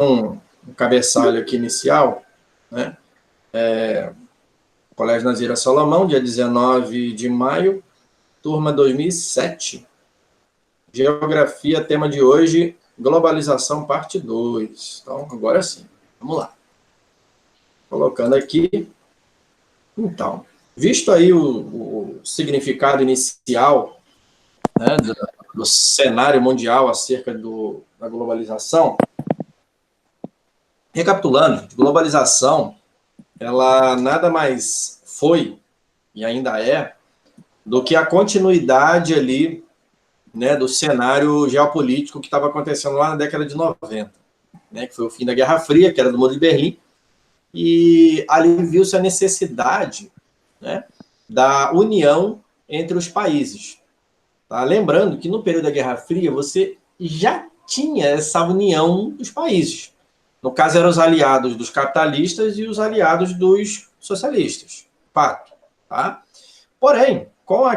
um cabeçalho aqui inicial, né? Colégio Nazira Salomão, dia 19 de maio, turma 2007. Geografia, tema de hoje, globalização, parte 2. Então, agora sim, vamos lá. Colocando aqui. Então, visto aí o significado inicial, né, do cenário mundial acerca da globalização, recapitulando, globalização, ela nada mais foi, e ainda é, do que a continuidade ali, né, do cenário geopolítico que estava acontecendo lá na década de 90, né, que foi o fim da Guerra Fria, que era do Muro de Berlim, e ali viu-se a necessidade, né, da união entre os países. Tá? Lembrando que no período da Guerra Fria você já tinha essa união dos países. No caso, eram os aliados dos capitalistas e os aliados dos socialistas. Fato. Tá? Porém, com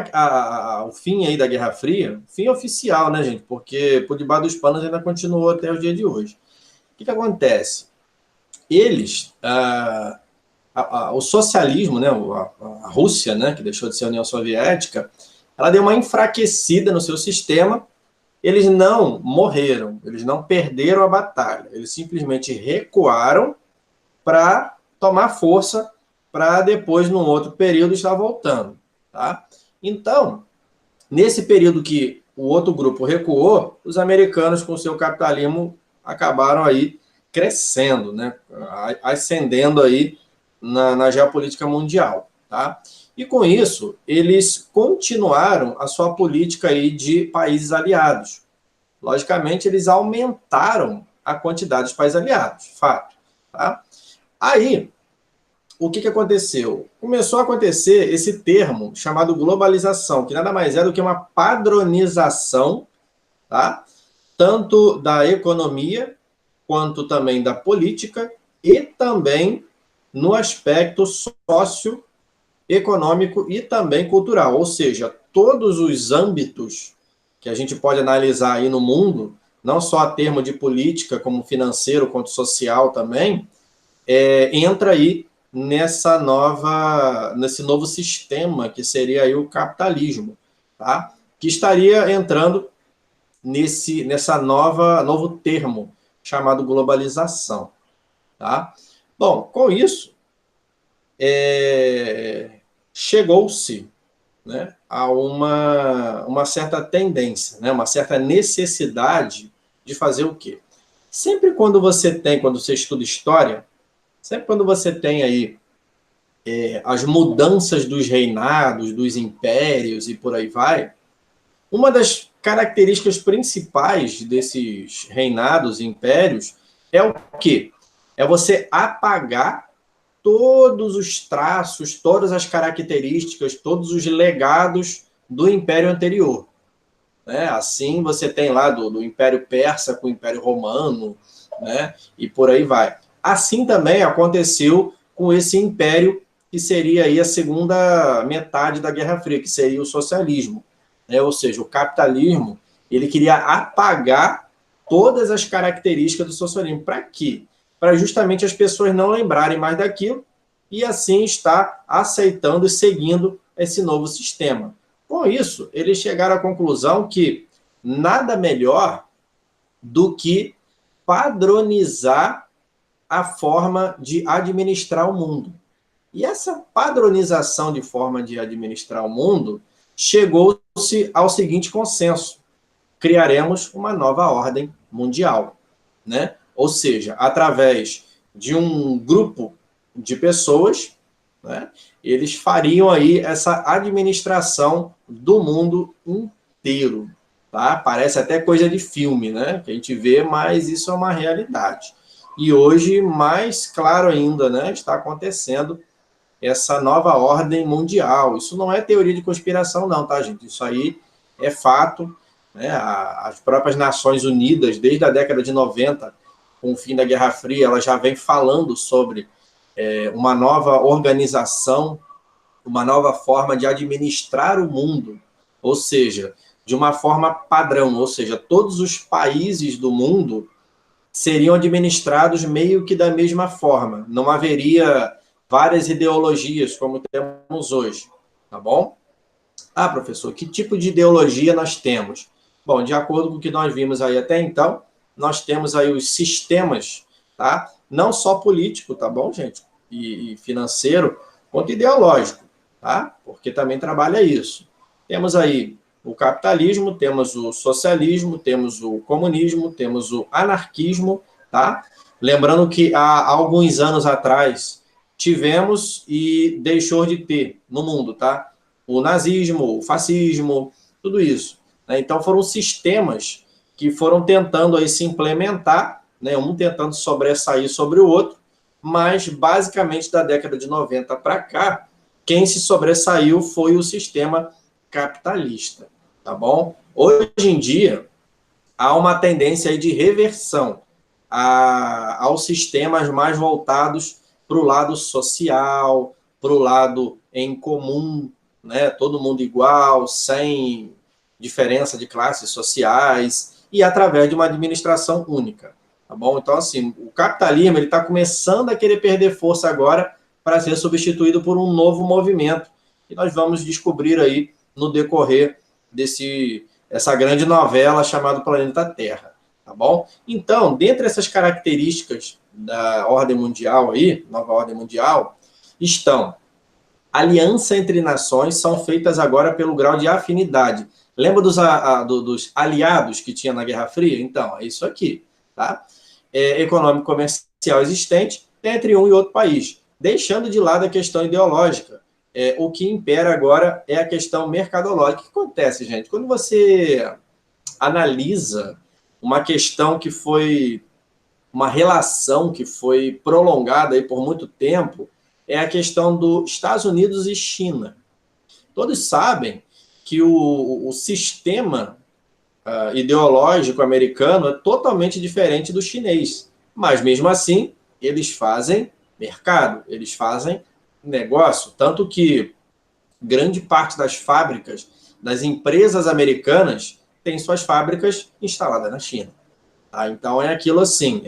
o fim aí da Guerra Fria, fim oficial, né, gente? Porque por debaixo dos panos ainda continuou até o dia de hoje. O que acontece? Eles, o socialismo, né, a Rússia, né, que deixou de ser a União Soviética, ela deu uma enfraquecida no seu sistema. Eles não morreram, eles não perderam a batalha, eles simplesmente recuaram para tomar força para depois, num outro período, estar voltando. Tá? Então, nesse período que o outro grupo recuou, os americanos, com o seu capitalismo, acabaram aí crescendo, né? Ascendendo aí na geopolítica mundial. Tá? E com isso, eles continuaram a sua política aí de países aliados. Logicamente, eles aumentaram a quantidade de países aliados, fato. Tá? Aí, o que aconteceu? Começou a acontecer esse termo chamado globalização, que nada mais é do que uma padronização, tá? Tanto da economia, quanto também da política, e também no aspecto socioeconômico e também cultural, ou seja, todos os âmbitos que a gente pode analisar aí no mundo, não só a termo de política, como financeiro, quanto social também, entra aí nesse novo sistema que seria aí o capitalismo, tá? Que estaria entrando novo termo chamado globalização, tá? Bom, com isso, chegou-se, né, a uma certa tendência, né, uma certa necessidade de fazer o quê? Quando você estuda história, sempre quando você tem aí as mudanças dos reinados, dos impérios e por aí vai, uma das características principais desses reinados e impérios é o quê? É você apagar todos os traços, todas as características, todos os legados do império anterior. Né? Assim você tem lá do Império Persa com o Império Romano, né? E por aí vai. Assim também aconteceu com esse império que seria aí a segunda metade da Guerra Fria, que seria o socialismo. Né? Ou seja, o capitalismo, ele queria apagar todas as características do socialismo. Para quê? Para justamente as pessoas não lembrarem mais daquilo e assim estar aceitando e seguindo esse novo sistema. Com isso, eles chegaram à conclusão que nada melhor do que padronizar a forma de administrar o mundo. E essa padronização de forma de administrar o mundo chegou-se ao seguinte consenso: criaremos uma nova ordem mundial, né? Ou seja, através de um grupo de pessoas, né, eles fariam aí essa administração do mundo inteiro. Tá? Parece até coisa de filme, né? Que a gente vê, mas isso é uma realidade. E hoje, mais claro ainda, né, está acontecendo essa nova ordem mundial. Isso não é teoria de conspiração, não, tá, gente? Isso aí é fato. Né? As próprias Nações Unidas, desde a década de 90, com o fim da Guerra Fria, ela já vem falando sobre uma nova organização, uma nova forma de administrar o mundo, ou seja, de uma forma padrão, ou seja, todos os países do mundo seriam administrados meio que da mesma forma. Não haveria várias ideologias como temos hoje, tá bom? Ah, professor, que tipo de ideologia nós temos? Bom, de acordo com o que nós vimos aí até então, nós temos aí os sistemas, tá? Não só político, tá bom, gente? E financeiro, quanto ideológico, tá? Porque também trabalha isso. Temos aí o capitalismo, temos o socialismo, temos o comunismo, temos o anarquismo, tá? Lembrando que há alguns anos atrás tivemos e deixou de ter no mundo, tá? O nazismo, o fascismo, tudo isso, né? Então foram sistemas que foram tentando aí se implementar, né? Um tentando sobressair sobre o outro, mas basicamente da década de 90 para cá, quem se sobressaiu foi o sistema capitalista, tá bom? Hoje em dia, há uma tendência aí de reversão aos sistemas mais voltados para o lado social, para o lado em comum, né? Todo mundo igual, sem diferença de classes sociais e através de uma administração única, tá bom? Então, assim, o capitalismo ele está começando a querer perder força agora para ser substituído por um novo movimento que nós vamos descobrir aí no decorrer essa grande novela chamada Planeta Terra, tá bom? Então, dentre essas características da ordem mundial aí, nova ordem mundial, estão aliança entre nações são feitas agora pelo grau de afinidade. Lembra dos aliados que tinha na Guerra Fria? Então, é isso aqui, tá? Econômico comercial existente entre um e outro país, deixando de lado a questão ideológica. O que impera agora é a questão mercadológica. O que acontece, gente? Quando você analisa uma questão que foi uma relação que foi prolongada aí por muito tempo, é a questão dos Estados Unidos e China. Todos sabem que o sistema ideológico americano é totalmente diferente do chinês, mas mesmo assim eles fazem mercado, eles fazem negócio, tanto que grande parte das fábricas das empresas americanas tem suas fábricas instaladas na China. Tá? Então é aquilo assim,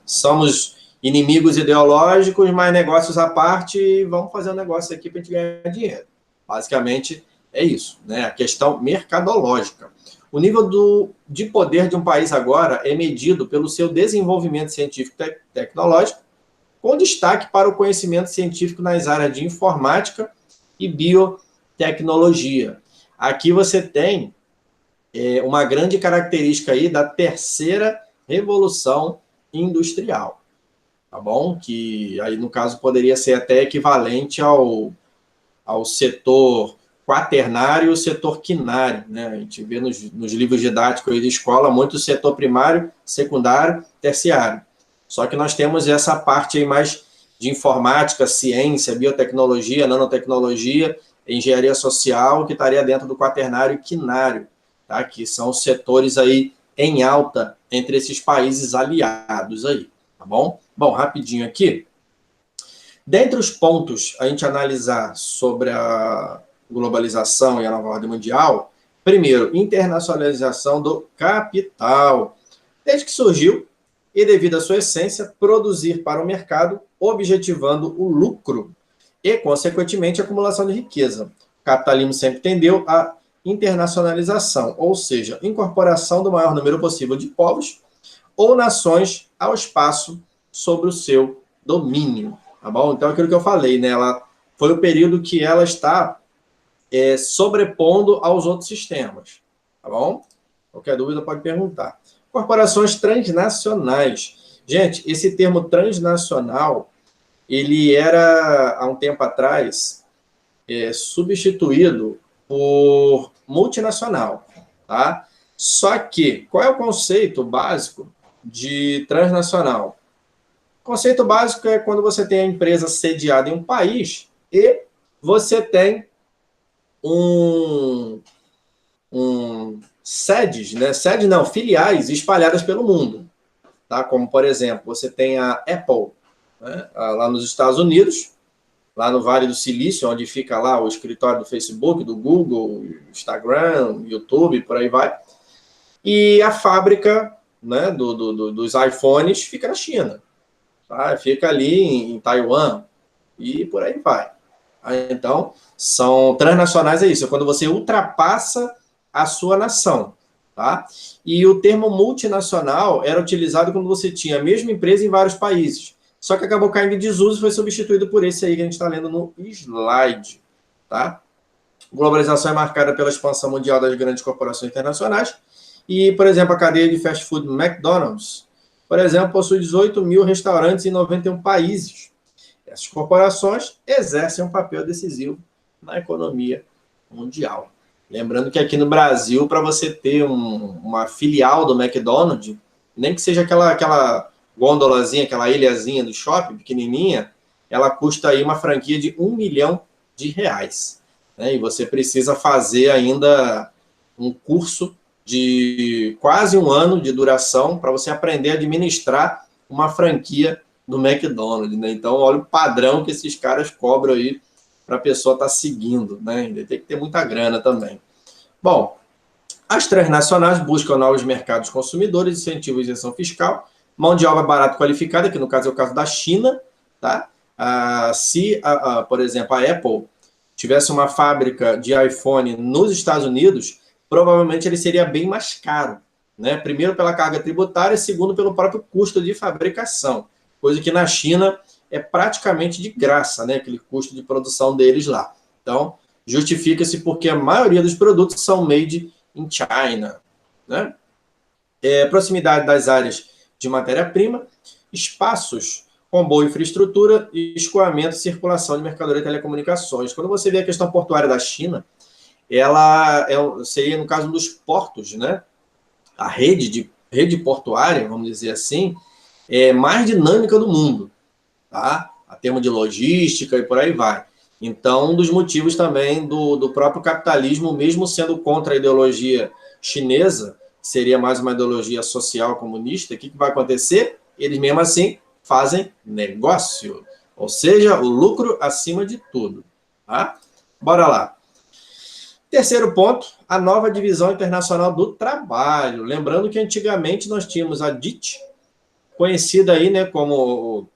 somos inimigos ideológicos, mas negócios à parte, vamos fazer um negócio aqui para a gente ganhar dinheiro. Basicamente é isso, né? A questão mercadológica. O nível de poder de um país agora é medido pelo seu desenvolvimento científico e tecnológico, com destaque para o conhecimento científico nas áreas de informática e biotecnologia. Aqui você tem uma grande característica aí da terceira revolução industrial, tá bom? Que aí, no caso, poderia ser até equivalente ao setor quaternário e o setor quinário, né? A gente vê nos livros didáticos aí da escola muito o setor primário, secundário, terciário. Só que nós temos essa parte aí mais de informática, ciência, biotecnologia, nanotecnologia, engenharia social, que estaria dentro do quaternário e quinário, tá? Que são os setores aí em alta entre esses países aliados aí, tá bom? Bom, rapidinho aqui. Dentre os pontos a gente analisar sobre a globalização e a nova ordem mundial, primeiro, internacionalização do capital. Desde que surgiu, e devido à sua essência, produzir para o mercado, objetivando o lucro e, consequentemente, a acumulação de riqueza. O capitalismo sempre tendeu a internacionalização, ou seja, incorporação do maior número possível de povos ou nações ao espaço sobre o seu domínio, tá bom? Então, aquilo que eu falei, né? Ela foi o período que ela está sobrepondo aos outros sistemas, tá bom? Qualquer dúvida pode perguntar. Corporações transnacionais. Gente, esse termo transnacional, ele era, há um tempo atrás, substituído por multinacional, tá? Só que, qual é o conceito básico de transnacional? O conceito básico é quando você tem a empresa sediada em um país e você tem sedes, né? Sede não, filiais espalhadas pelo mundo, tá? Como, por exemplo, você tem a Apple, né? Lá nos Estados Unidos, lá no Vale do Silício, onde fica lá o escritório do Facebook, do Google, Instagram, YouTube, por aí vai. E a fábrica né, dos iPhones fica na China, tá? Fica ali em Taiwan e por aí vai. Então, são transnacionais, é isso, é quando você ultrapassa a sua nação, tá? E o termo multinacional era utilizado quando você tinha a mesma empresa em vários países, só que acabou caindo em desuso e foi substituído por esse aí que a gente está lendo no slide, tá? Globalização é marcada pela expansão mundial das grandes corporações internacionais e, por exemplo, a cadeia de fast food McDonald's, por exemplo, possui 18 mil restaurantes em 91 países. Essas corporações exercem um papel decisivo na economia mundial. Lembrando que aqui no Brasil, para você ter uma filial do McDonald's, nem que seja aquela gôndolazinha, aquela ilhazinha do shopping, pequenininha, ela custa aí uma franquia de R$ 1 milhão. Né? E você precisa fazer ainda um curso de quase um ano de duração para você aprender a administrar uma franquia do McDonald's, né? Então, olha o padrão que esses caras cobram aí para a pessoa estar seguindo, né? Ainda tem que ter muita grana também. Bom, as transnacionais buscam novos mercados consumidores, incentivo e isenção fiscal, mão de obra barata qualificada, que no caso é o caso da China, tá? Se, por exemplo, a Apple tivesse uma fábrica de iPhone nos Estados Unidos, provavelmente ele seria bem mais caro, né? Primeiro pela carga tributária, segundo pelo próprio custo de fabricação, coisa que na China é praticamente de graça, né? Aquele custo de produção deles lá. Então, justifica-se porque a maioria dos produtos são made in China, né? Proximidade das áreas de matéria-prima, espaços com boa infraestrutura e escoamento e circulação de mercadoria e telecomunicações. Quando você vê a questão portuária da China, ela seria, no caso, um dos portos, né? A rede portuária, vamos dizer assim, é mais dinâmica do mundo, tá? A termo de logística e por aí vai. Então, um dos motivos também do próprio capitalismo, mesmo sendo contra a ideologia chinesa, seria mais uma ideologia social comunista, o que vai acontecer? Eles, mesmo assim, fazem negócio, ou seja, o lucro acima de tudo, tá? Bora lá. Terceiro ponto, a nova divisão internacional do trabalho. Lembrando que antigamente nós tínhamos a DIT, conhecida aí, né, como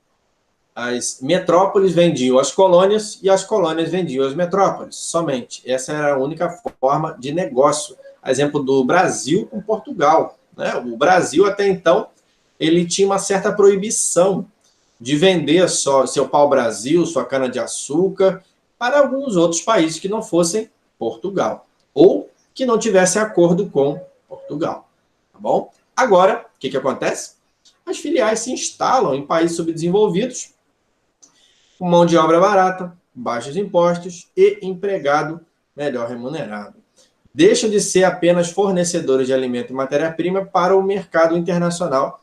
as metrópoles vendiam as colônias e as colônias vendiam as metrópoles, somente. Essa era a única forma de negócio. Exemplo do Brasil com Portugal, né? O Brasil, até então, ele tinha uma certa proibição de vender só seu pau-brasil, sua cana-de-açúcar, para alguns outros países que não fossem Portugal, ou que não tivesse acordo com Portugal, tá bom? Agora, o que acontece? As filiais se instalam em países subdesenvolvidos, com mão de obra barata, baixos impostos e empregado melhor remunerado. Deixam de ser apenas fornecedores de alimento e matéria-prima para o mercado internacional,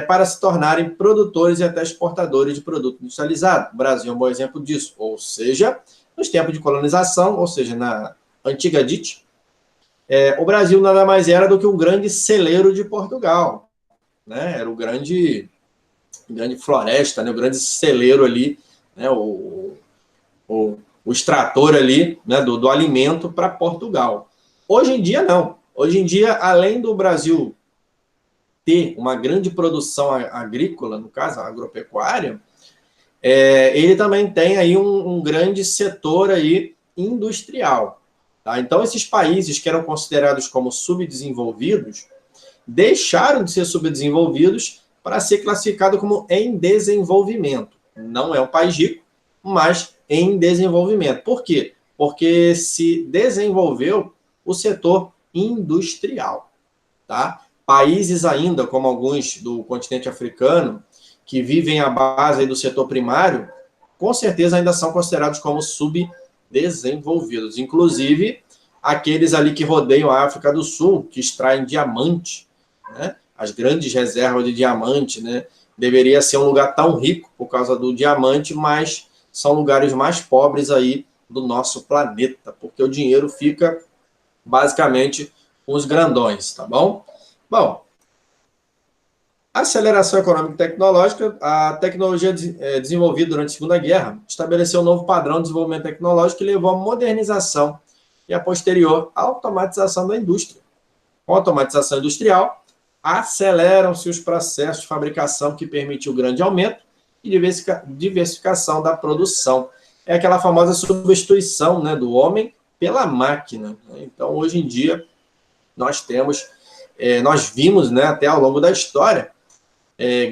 para se tornarem produtores e até exportadores de produto industrializado. O Brasil é um bom exemplo disso. Ou seja, nos tempos de colonização, ou seja, na antiga DIT, o Brasil nada mais era do que um grande celeiro de Portugal, né? Era o grande floresta, né? O grande celeiro ali, né? O extrator ali, né? do alimento para Portugal. Hoje em dia, não. Hoje em dia, além do Brasil ter uma grande produção agrícola, no caso, agropecuária, ele também tem aí um grande setor aí industrial. Tá? Então, esses países que eram considerados como subdesenvolvidos, deixaram de ser subdesenvolvidos para ser classificado como em desenvolvimento. Não é um país rico, mas em desenvolvimento. Por quê? Porque se desenvolveu o setor industrial. Tá? Países ainda, como alguns do continente africano, que vivem à base do setor primário, com certeza ainda são considerados como subdesenvolvidos. Inclusive, aqueles ali que rodeiam a África do Sul, que extraem diamante, né? As grandes reservas de diamante, né? Deveria ser um lugar tão rico por causa do diamante, mas são lugares mais pobres aí do nosso planeta, porque o dinheiro fica basicamente com os grandões, tá bom? Bom, aceleração econômica e tecnológica, a tecnologia desenvolvida durante a Segunda Guerra estabeleceu um novo padrão de desenvolvimento tecnológico que levou à modernização e a posterior automatização da indústria. Com a automatização industrial, aceleram-se os processos de fabricação que permitem o grande aumento e diversificação da produção. É aquela famosa substituição, né, do homem pela máquina. Então, hoje em dia, nós vimos, né, até ao longo da história,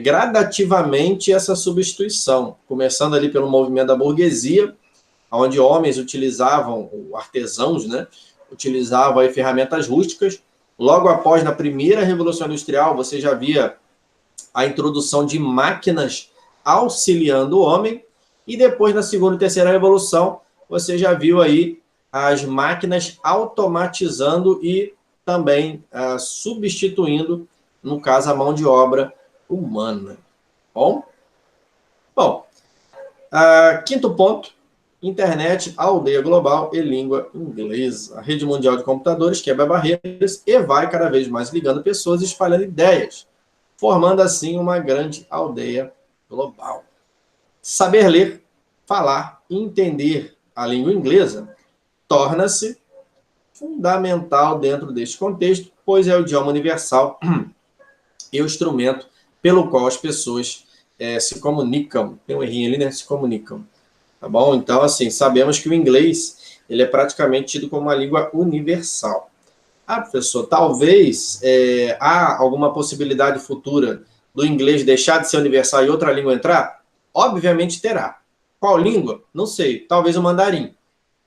gradativamente essa substituição, começando ali pelo movimento da burguesia, onde homens utilizavam, artesãos, né, utilizavam aí ferramentas rústicas. Logo após, na primeira Revolução Industrial, você já via a introdução de máquinas auxiliando o homem, e depois, na segunda e terceira Revolução, você já viu aí as máquinas automatizando e também substituindo, no caso, a mão de obra humana. Bom, quinto ponto, internet, aldeia global e língua inglesa. A rede mundial de computadores quebra barreiras e vai cada vez mais ligando pessoas e espalhando ideias, formando assim uma grande aldeia global. Saber ler, falar e entender a língua inglesa torna-se fundamental dentro deste contexto, pois é o idioma universal e o instrumento pelo qual as pessoas se comunicam. Tem um errinho ali, né? Se comunicam. Tá bom? Então, assim, sabemos que o inglês ele é praticamente tido como uma língua universal. Professor, talvez há alguma possibilidade futura do inglês deixar de ser universal e outra língua entrar? Obviamente terá. Qual língua? Não sei. Talvez o mandarim.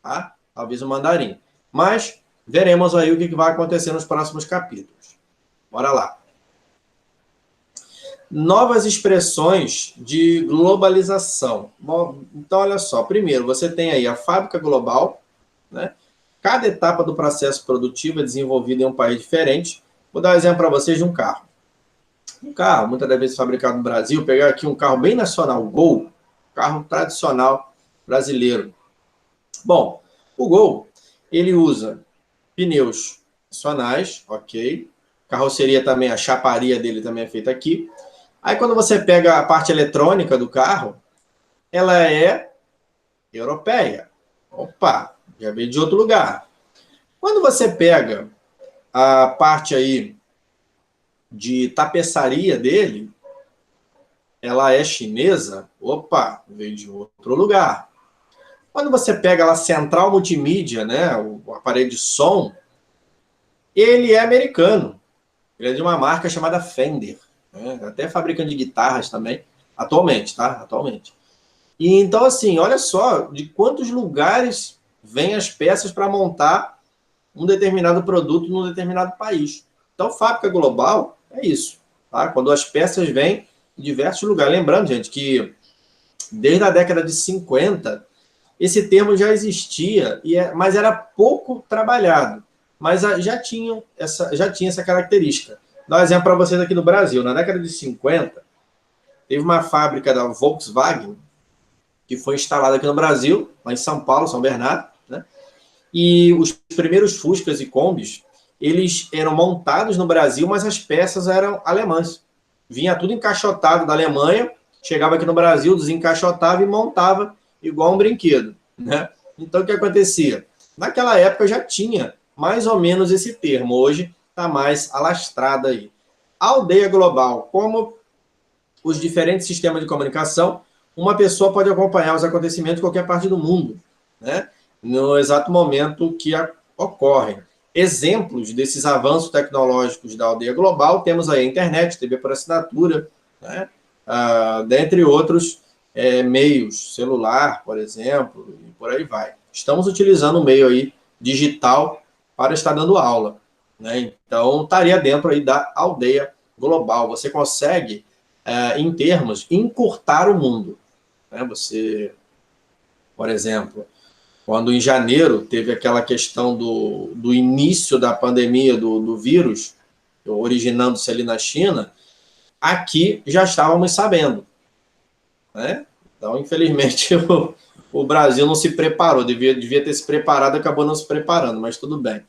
Tá? Talvez o mandarim. Mas veremos aí o que vai acontecer nos próximos capítulos. Bora lá. Novas expressões de globalização. Bom, então, olha só. Primeiro, você tem aí a fábrica global, né? Cada etapa do processo produtivo é desenvolvida em um país diferente. Vou dar um exemplo para vocês de um carro. Um carro, muitas das vezes fabricado no Brasil, pegar aqui um carro bem nacional, o Gol, carro tradicional brasileiro. Bom, o Gol, ele usa pneus nacionais, ok. Carroceria também, a chaparia dele também é feita aqui. Aí quando você pega a parte eletrônica do carro, ela é europeia. Opa, já veio de outro lugar. Quando você pega a parte aí de tapeçaria dele, ela é chinesa. Opa, veio de outro lugar. Quando você pega a central multimídia, né, o aparelho de som, ele é americano. Ele é de uma marca chamada Fender. Né? Até fabricante de guitarras também, atualmente, tá? Atualmente. E então, assim, olha só de quantos lugares vêm as peças para montar um determinado produto num determinado país. Então, fábrica global é isso. Tá? Quando as peças vêm de diversos lugares. Lembrando, gente, que desde a década de 50, esse termo já existia, mas era pouco trabalhado. Mas já tinha essa característica. Vou dar um exemplo para vocês aqui no Brasil. Na década de 50, teve uma fábrica da Volkswagen que foi instalada aqui no Brasil, lá em São Paulo, São Bernardo, né? E os primeiros Fuscas e Kombis, eles eram montados no Brasil, mas as peças eram alemãs. Vinha tudo encaixotado da Alemanha, chegava aqui no Brasil, desencaixotava e montava igual um brinquedo, né? Então, o que acontecia? Naquela época já tinha mais ou menos esse termo, hoje está mais alastrado aí. Aldeia global, como os diferentes sistemas de comunicação, uma pessoa pode acompanhar os acontecimentos em qualquer parte do mundo, né? No exato momento que ocorrem. Exemplos desses avanços tecnológicos da aldeia global, temos aí a internet, TV por assinatura, né? Dentre outros meios, celular, por exemplo, e por aí vai. Estamos utilizando o meio aí digital para estar dando aula, né? Então, estaria dentro aí da aldeia global. Você consegue, em termos, encurtar o mundo, né? Você, por exemplo, quando em janeiro teve aquela questão do início da pandemia do vírus, originando-se ali na China, aqui já estávamos sabendo, né? Então, infelizmente, o Brasil não se preparou, devia ter se preparado, acabou não se preparando, mas tudo bem,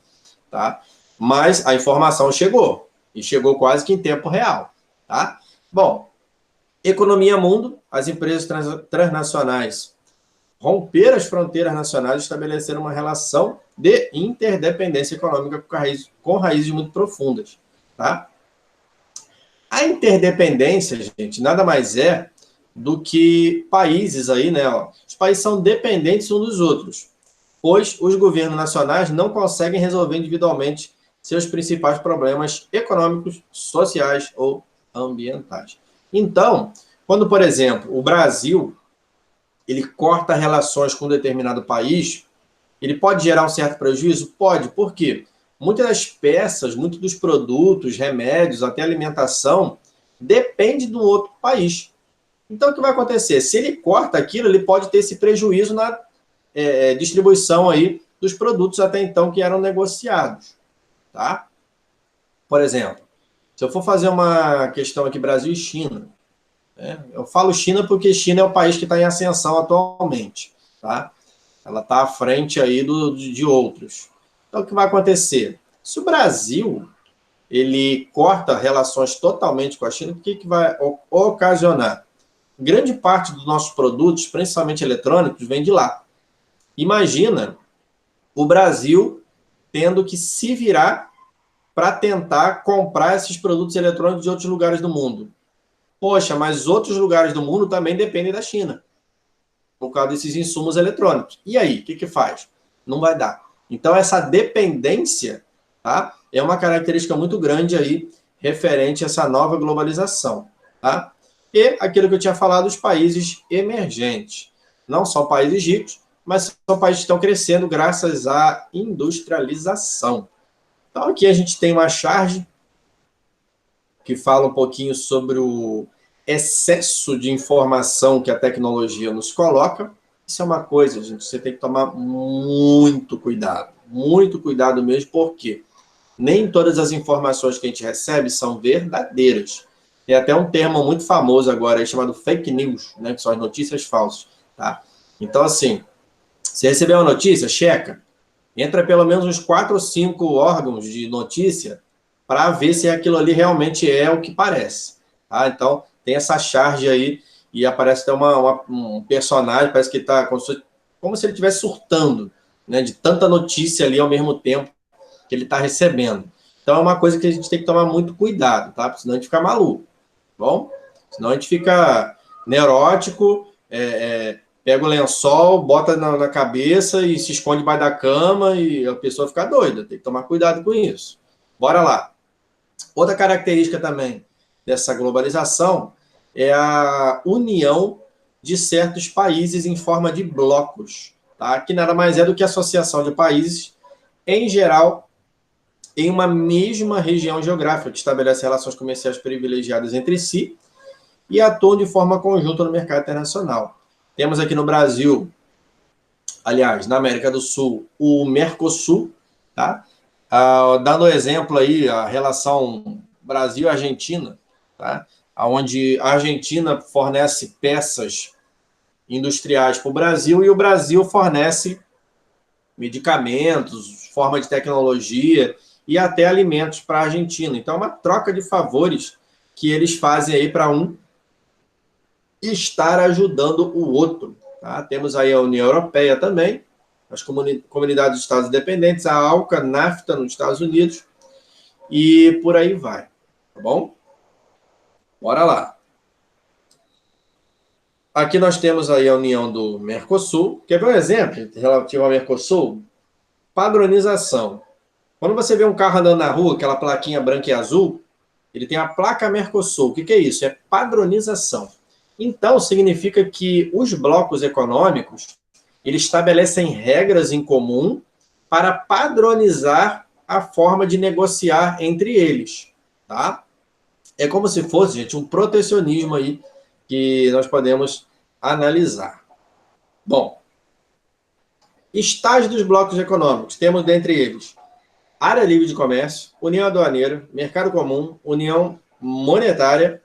tá? Mas a informação chegou, e chegou quase que em tempo real, tá? Bom, economia mundo, as empresas transnacionais romper as fronteiras nacionais e estabelecer uma relação de interdependência econômica com raízes muito profundas, tá? A interdependência, gente, nada mais é do que países aí, né? Ó, os países são dependentes uns dos outros, pois os governos nacionais não conseguem resolver individualmente seus principais problemas econômicos, sociais ou ambientais. Então, quando, por exemplo, o Brasil ele corta relações com um determinado país, ele pode gerar um certo prejuízo? Pode. Por quê? Muitas das peças, muitos dos produtos, remédios, até alimentação, depende de um outro país. Então, o que vai acontecer? Se ele corta aquilo, ele pode ter esse prejuízo na distribuição aí dos produtos até então que eram negociados. Tá? Por exemplo, se eu for fazer uma questão aqui Brasil e China, né? Eu falo China porque China é o país que está em ascensão atualmente. Tá? Ela está à frente aí de outros. Então, o que vai acontecer? Se o Brasil ele corta relações totalmente com a China, o que vai ocasionar? Grande parte dos nossos produtos, principalmente eletrônicos, vem de lá. Imagina o Brasil tendo que se virar para tentar comprar esses produtos eletrônicos de outros lugares do mundo. Poxa, mas outros lugares do mundo também dependem da China, por causa desses insumos eletrônicos. E aí, o que faz? Não vai dar. Então, essa dependência, tá, é uma característica muito grande aí, referente a essa nova globalização. Tá? E aquilo que eu tinha falado, os países emergentes. Não só países ricos, mas são países que estão crescendo graças à industrialização. Então, aqui a gente tem uma charge que fala um pouquinho sobre o excesso de informação que a tecnologia nos coloca. Isso é uma coisa, gente, você tem que tomar muito cuidado mesmo, porque nem todas as informações que a gente recebe são verdadeiras. Tem até um termo muito famoso agora, chamado fake news, né, que são as notícias falsas. Tá? Então, assim, você recebeu uma notícia, checa. Entra pelo menos uns 4 ou 5 órgãos de notícia para ver se aquilo ali realmente é o que parece. Tá? Então, tem essa charge aí e aparece até um personagem, parece que está como se ele estivesse surtando, né, de tanta notícia ali ao mesmo tempo que ele está recebendo. Então, é uma coisa que a gente tem que tomar muito cuidado, tá? Porque senão a gente fica maluco, bom? Senão a gente fica neurótico, pega o lençol, bota na cabeça e se esconde debaixo da cama e a pessoa fica doida. Tem que tomar cuidado com isso. Bora lá. Outra característica também dessa globalização é a união de certos países em forma de blocos, tá? Que nada mais é do que a associação de países, em geral, em uma mesma região geográfica, que estabelece relações comerciais privilegiadas entre si e atuam de forma conjunta no mercado internacional. Temos aqui no Brasil, aliás, na América do Sul, o Mercosul, tá? Dando exemplo aí, a relação Brasil-Argentina, tá? Onde a Argentina fornece peças industriais para o Brasil e o Brasil fornece medicamentos, forma de tecnologia e até alimentos para a Argentina. Então, é uma troca de favores que eles fazem aí para um estar ajudando o outro. Tá? Temos aí a União Europeia também, as comunidades de Estados Independentes, a ALCA, NAFTA nos Estados Unidos, e por aí vai. Tá bom? Bora lá. Aqui nós temos aí a união do Mercosul. Quer ver um exemplo relativo ao Mercosul? Padronização. Quando você vê um carro andando na rua, aquela plaquinha branca e azul, ele tem a placa Mercosul. O que é isso? É padronização. Então, significa que os blocos econômicos, eles estabelecem regras em comum para padronizar a forma de negociar entre eles. Tá? É como se fosse, gente, um protecionismo aí que nós podemos analisar. Bom, estágio dos blocos econômicos. Temos dentre eles área livre de comércio, união aduaneira, mercado comum, união monetária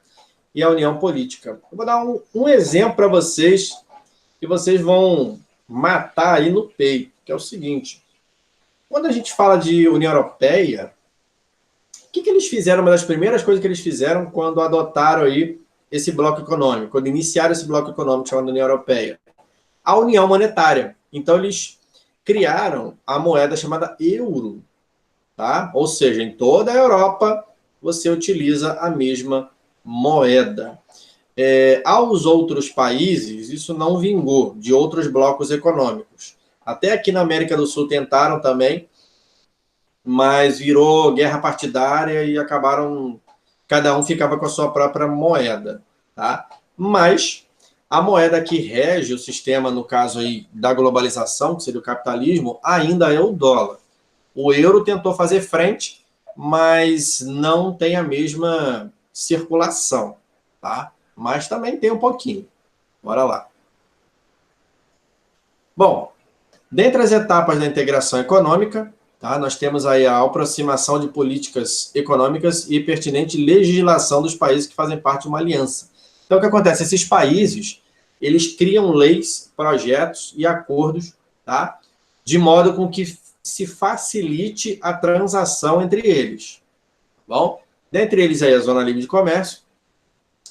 e a união política. Eu vou dar um exemplo para vocês que vocês vão matar aí no peito, que é o seguinte. Quando a gente fala de União Europeia, o que eles fizeram? Uma das primeiras coisas que eles fizeram quando adotaram aí esse bloco econômico, quando iniciaram esse bloco econômico chamado União Europeia? A união monetária. Então, eles criaram a moeda chamada euro. Tá? Ou seja, em toda a Europa, você utiliza a mesma moeda. Aos outros países, isso não vingou, de outros blocos econômicos. Até aqui na América do Sul tentaram também, mas virou guerra partidária e acabaram, cada um ficava com a sua própria moeda, tá? Mas a moeda que rege o sistema, no caso aí da globalização, que seria o capitalismo, ainda é o dólar. O euro tentou fazer frente, mas não tem a mesma circulação, tá? Mas também tem um pouquinho. Bora lá. Bom, dentre as etapas da integração econômica, tá, nós temos aí a aproximação de políticas econômicas e pertinente legislação dos países que fazem parte de uma aliança. Então, o que acontece? Esses países, eles criam leis, projetos e acordos, tá, de modo com que se facilite a transação entre eles. Bom, dentre eles aí a Zona Livre de Comércio,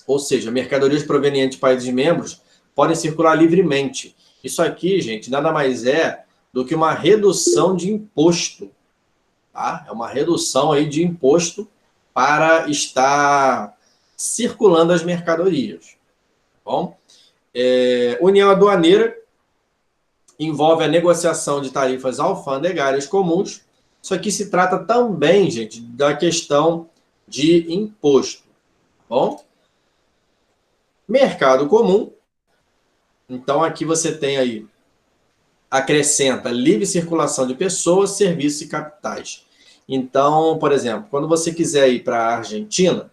ou seja, mercadorias provenientes de países membros podem circular livremente. Isso aqui, gente, nada mais é do que uma redução de imposto. Tá? É uma redução aí de imposto para estar circulando as mercadorias. Bom, União Aduaneira envolve a negociação de tarifas alfandegárias comuns. Isso aqui se trata também, gente, da questão de imposto. Bom, mercado comum. Então, aqui você tem aí, acrescenta livre circulação de pessoas, serviços e capitais. Então, por exemplo, quando você quiser ir para a Argentina,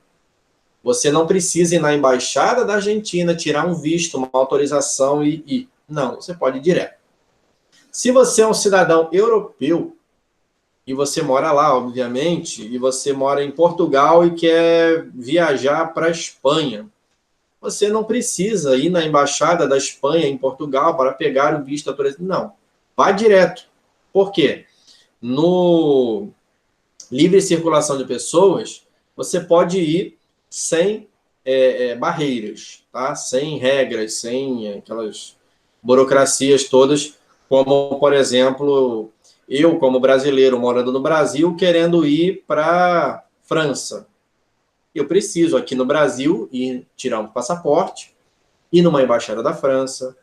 você não precisa ir na embaixada da Argentina, tirar um visto, uma autorização e ir. Não, você pode ir direto. Se você é um cidadão europeu, e você mora lá, obviamente, e você mora em Portugal e quer viajar para a Espanha, você não precisa ir na embaixada da Espanha em Portugal para pegar o visto autorizado. Não, vá direto. Por quê? No livre circulação de pessoas, você pode ir sem barreiras, tá? Sem regras, sem aquelas burocracias todas, como, por exemplo, eu, como brasileiro, morando no Brasil, querendo ir para França. Eu preciso, aqui no Brasil, ir tirar um passaporte, ir numa embaixada da França,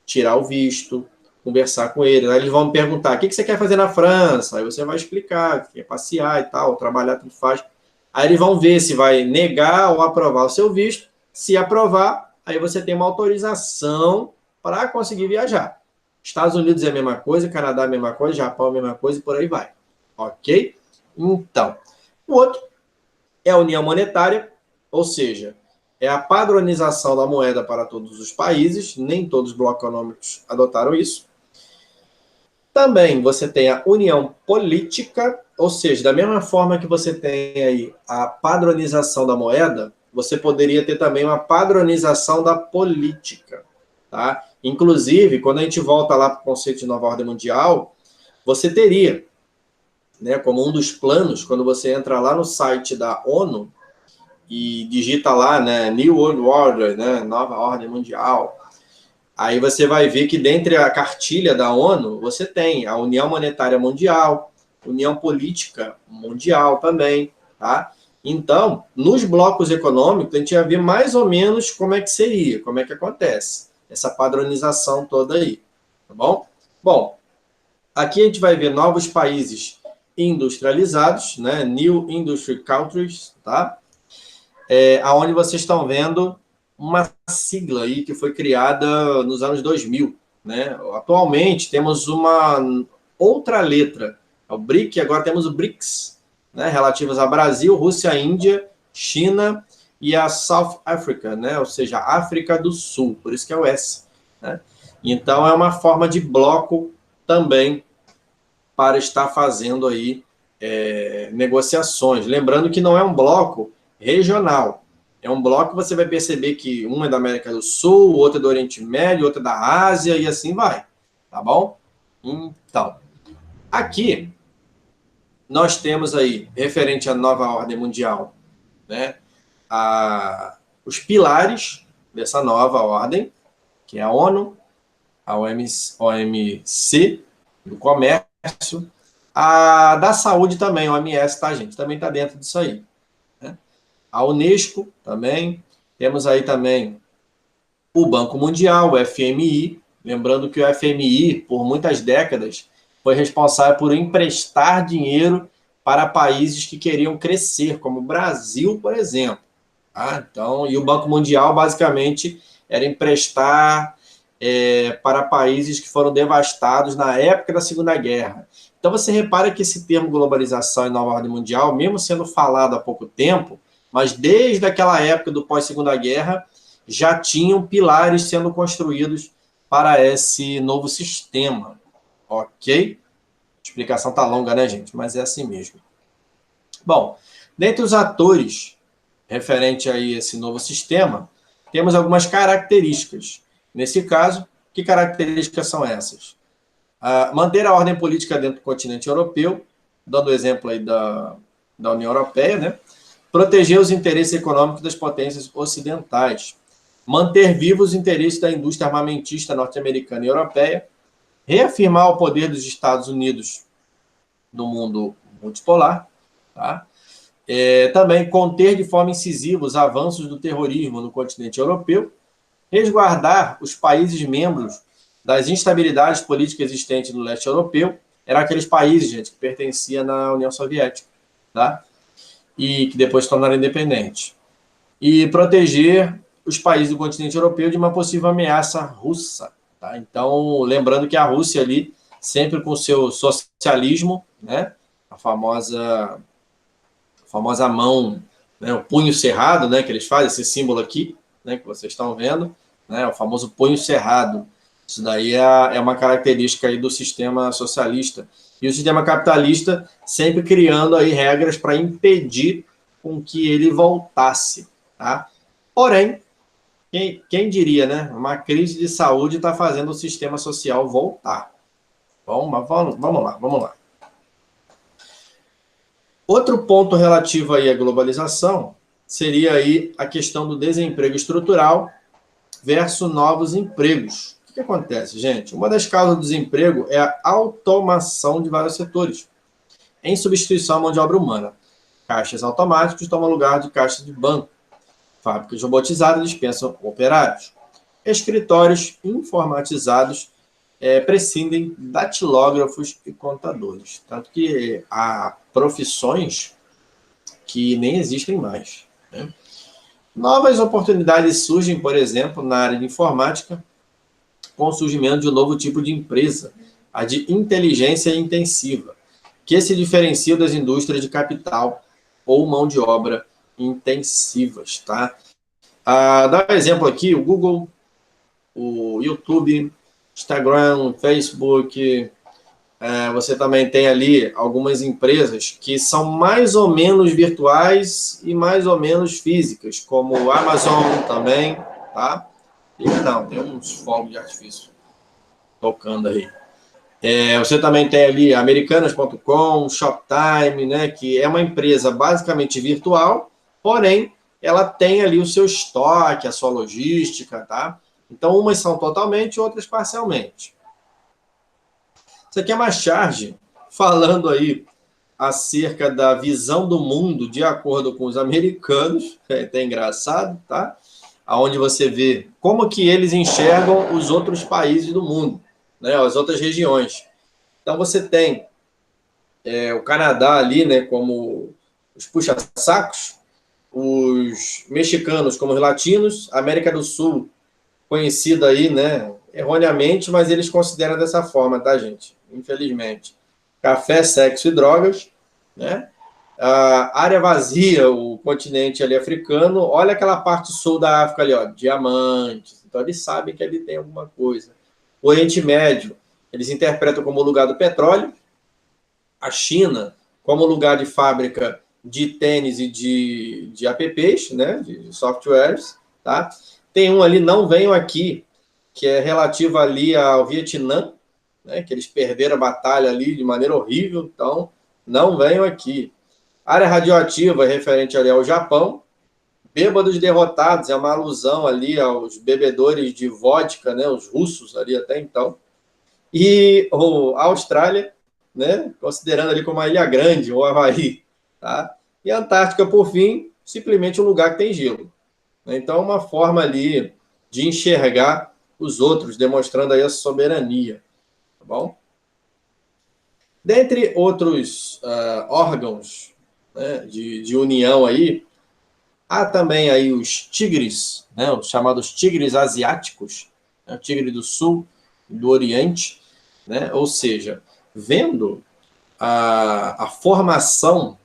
tirar o visto, conversar com eles. Aí eles vão me perguntar, o que você quer fazer na França? Aí você vai explicar, quer passear e tal, trabalhar, tudo faz. Aí eles vão ver se vai negar ou aprovar o seu visto. Se aprovar, aí você tem uma autorização para conseguir viajar. Estados Unidos é a mesma coisa, Canadá é a mesma coisa, Japão é a mesma coisa e por aí vai. Ok? Então, o outro é a união monetária, ou seja, é a padronização da moeda para todos os países, nem todos os blocos econômicos adotaram isso. Também você tem a união política, ou seja, da mesma forma que você tem aí a padronização da moeda, você poderia ter também uma padronização da política, tá? Inclusive, quando a gente volta lá para o conceito de nova ordem mundial, você teria, né, como um dos planos, quando você entra lá no site da ONU e digita lá, né, New World Order, né, nova ordem mundial, aí você vai ver que dentre a cartilha da ONU, você tem a União Monetária Mundial, União Política Mundial também, tá? Então, nos blocos econômicos, a gente ia ver mais ou menos como é que seria, como é que acontece, essa padronização toda aí, tá bom? Bom, aqui a gente vai ver novos países industrializados, né? New Industry Countries, tá? Aonde vocês estão vendo uma sigla aí que foi criada nos anos 2000, né? Atualmente temos uma outra letra, é o BRIC, agora temos o BRICS, né? Relativas a Brasil, Rússia, Índia, China e a South Africa, né? Ou seja, África do Sul, por isso que é o S, né? Então é uma forma de bloco também para estar fazendo aí negociações. Lembrando que não é um bloco regional. É um bloco que você vai perceber que um é da América do Sul, o outro é do Oriente Médio, outro é da Ásia e assim vai. Tá bom? Então, aqui nós temos aí, referente à nova ordem mundial, né, os pilares dessa nova ordem, que é a ONU, a OMC, do comércio, a da saúde também, a OMS, tá, gente? Também está dentro disso aí. Né? a Unesco também, temos aí também o Banco Mundial, o FMI, lembrando que o FMI, por muitas décadas, foi responsável por emprestar dinheiro para países que queriam crescer, como o Brasil, por exemplo. Tá? Então, e o Banco Mundial, basicamente, era emprestar para países que foram devastados na época da Segunda Guerra. Então, você repara que esse termo globalização e nova ordem mundial, mesmo sendo falado há pouco tempo, mas desde aquela época do pós-Segunda Guerra, já tinham pilares sendo construídos para esse novo sistema. Ok? A explicação está longa, né, gente? Mas é assim mesmo. Bom, dentre os atores referente a esse novo sistema, temos algumas características. Nesse caso, que características são essas? Manter a ordem política dentro do continente europeu, dando o exemplo aí da União Europeia, né? Proteger os interesses econômicos das potências ocidentais, manter vivos os interesses da indústria armamentista norte-americana e europeia, reafirmar o poder dos Estados Unidos no mundo multipolar, tá? Também conter de forma incisiva os avanços do terrorismo no continente europeu, resguardar os países membros das instabilidades políticas existentes no leste europeu, eram aqueles países, gente, que pertenciam à União Soviética, tá? E que depois se tornaram independentes. E proteger os países do continente europeu de uma possível ameaça russa. Tá? Então, lembrando que a Rússia ali, sempre com o seu socialismo, né? a famosa mão, né? o punho cerrado, né? que eles fazem, esse símbolo aqui, né? que vocês estão vendo, né? o famoso punho cerrado. Isso daí é uma característica aí do sistema socialista. E o sistema capitalista sempre criando aí regras para impedir com que ele voltasse. Tá? Porém, quem diria, né? Uma crise de saúde está fazendo o sistema social voltar. Bom, mas vamos lá. Outro ponto relativo aí à globalização seria aí a questão do desemprego estrutural versus novos empregos. O que acontece, gente? Uma das causas do desemprego é a automação de vários setores, em substituição à mão de obra humana. Caixas automáticos tomam lugar de caixas de banco. Fábricas robotizadas dispensam operários. Escritórios informatizados prescindem datilógrafos e contadores. Tanto que há profissões que nem existem mais. Né? Novas oportunidades surgem, por exemplo, na área de informática, com o surgimento de um novo tipo de empresa, a de inteligência intensiva, que se diferencia das indústrias de capital ou mão de obra intensivas. Tá? Dá um exemplo aqui, o Google, o YouTube, Instagram, Facebook, você também tem ali algumas empresas que são mais ou menos virtuais e mais ou menos físicas, como o Amazon também, tá? Não, tem uns fogos de artifício tocando aí. Você também tem ali Americanas.com, Shoptime, né, que é uma empresa basicamente virtual, porém, ela tem ali o seu estoque, a sua logística, tá? Então, umas são totalmente, outras parcialmente. Isso aqui é uma charge falando aí acerca da visão do mundo de acordo com os americanos, é até engraçado, tá? Onde você vê como que eles enxergam os outros países do mundo, né? As outras regiões. Então, você tem o Canadá ali, né, como os puxa-sacos, os mexicanos como os latinos, a América do Sul, conhecida aí, né, erroneamente, mas eles consideram dessa forma, tá, gente? Infelizmente. Café, sexo e drogas, né? A área vazia, o continente ali africano, olha aquela parte sul da África ali, ó, diamantes. Então, eles sabem que ali tem alguma coisa. O Oriente Médio, eles interpretam como lugar do petróleo. A China, como lugar de fábrica de tênis e de apps, né, de softwares, tá? Tem um ali, não venham aqui, que é relativo ali ao Vietnã, né, que eles perderam a batalha ali de maneira horrível, então não venham aqui. Área radioativa, referente ali ao Japão. Bêbados derrotados, é uma alusão ali aos bebedores de vodka, né, os russos ali até então. E a Austrália, né, considerando ali como uma ilha grande, o Havaí. Tá? E a Antártica, por fim, simplesmente um lugar que tem gelo. Então, uma forma ali de enxergar os outros, demonstrando aí a soberania, tá bom? Dentre outros órgãos, né, de união aí, há também aí os tigres, né, os chamados tigres asiáticos, né, o tigre do sul e do oriente, né, ou seja, vendo a formação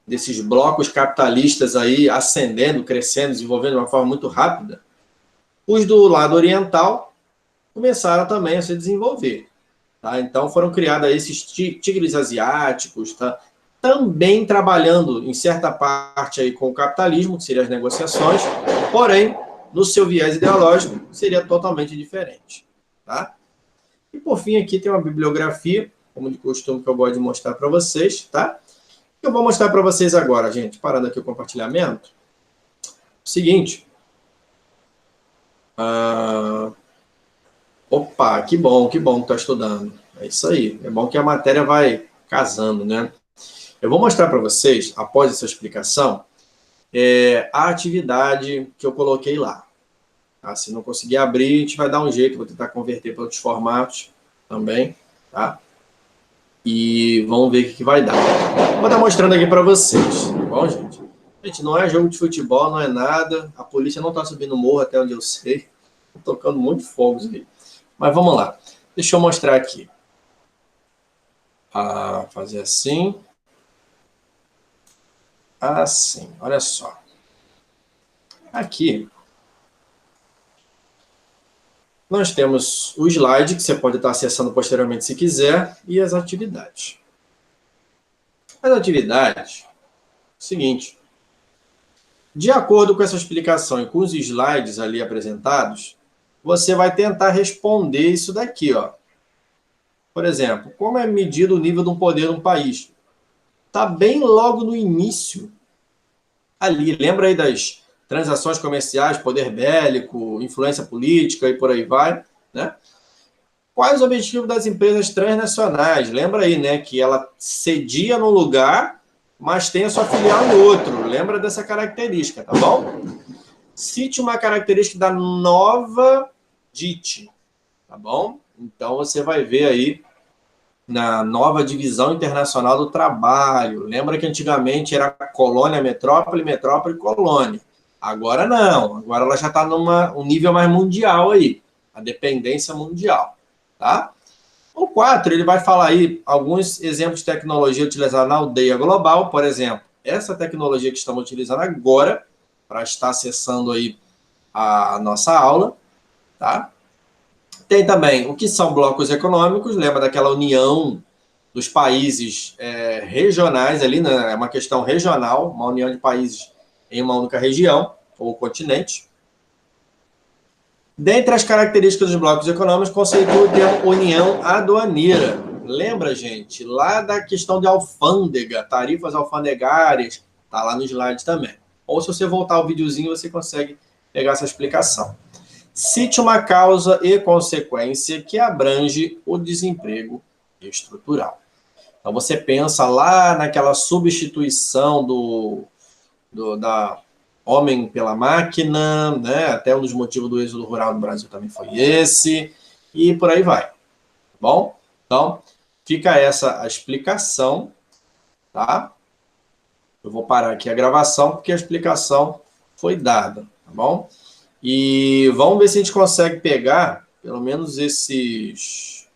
desses blocos capitalistas aí ascendendo, crescendo, desenvolvendo de uma forma muito rápida, os do lado oriental começaram também a se desenvolver. Tá? Então foram criados esses tigres asiáticos, tá? Também trabalhando em certa parte aí com o capitalismo, que seriam as negociações, porém, no seu viés ideológico, seria totalmente diferente. Tá? E por fim, aqui tem uma bibliografia, como de costume que eu gosto de mostrar para vocês, tá? Eu vou mostrar para vocês agora, gente, parando aqui o compartilhamento. Seguinte. Opa, que bom que está estudando. É isso aí. É bom que a matéria vai casando, né? Eu vou mostrar para vocês, após essa explicação, a atividade que eu coloquei lá. Tá? Se não conseguir abrir, a gente vai dar um jeito, vou tentar converter para outros formatos também, tá? E vamos ver o que vai dar. Vou estar mostrando aqui para vocês, tá bom, gente? Gente, não é jogo de futebol, não é nada. A polícia não está subindo o morro, até onde eu sei. Tô tocando muito fogos aí. Mas vamos lá. Deixa eu mostrar aqui. Fazer assim. Assim, olha só. Aqui, nós temos o slide, que você pode estar acessando posteriormente se quiser, e as atividades. As atividades, seguinte, de acordo com essa explicação e com os slides ali apresentados, você vai tentar responder isso daqui, ó. Por exemplo, como é medido o nível do poder de um país? Está bem logo no início ali. Lembra aí das transações comerciais, poder bélico, influência política e por aí vai, né? Quais os objetivos das empresas transnacionais? Lembra aí, né, que ela cedia num lugar, mas tem a sua filial em outro. Lembra dessa característica, tá bom? Cite uma característica da nova DIT, tá bom? Então, você vai ver aí na nova divisão internacional do trabalho. Lembra que antigamente era colônia, metrópole, metrópole, colônia. Agora não. Agora ela já está num nível mais mundial aí. A dependência mundial. Tá? O 4, ele vai falar aí alguns exemplos de tecnologia utilizada na aldeia global. Por exemplo, essa tecnologia que estamos utilizando agora para estar acessando aí a nossa aula. Tá? Tem também o que são blocos econômicos, lembra daquela união dos países regionais ali, né? É uma questão regional, uma união de países em uma única região ou continente. Dentre as características dos blocos econômicos, conceitua o termo união aduaneira. Lembra, gente, lá da questão de alfândega, tarifas alfandegárias, tá lá no slide também. Ou se você voltar ao videozinho, você consegue pegar essa explicação. Cite uma causa e consequência que abrange o desemprego estrutural. Então, você pensa lá naquela substituição da homem pela máquina, né? Até um dos motivos do êxodo rural no Brasil também foi esse, e por aí vai. Tá bom? Então, fica essa a explicação, tá? Eu vou parar aqui a gravação, porque a explicação foi dada, tá bom? E vamos ver se a gente consegue pegar, pelo menos esses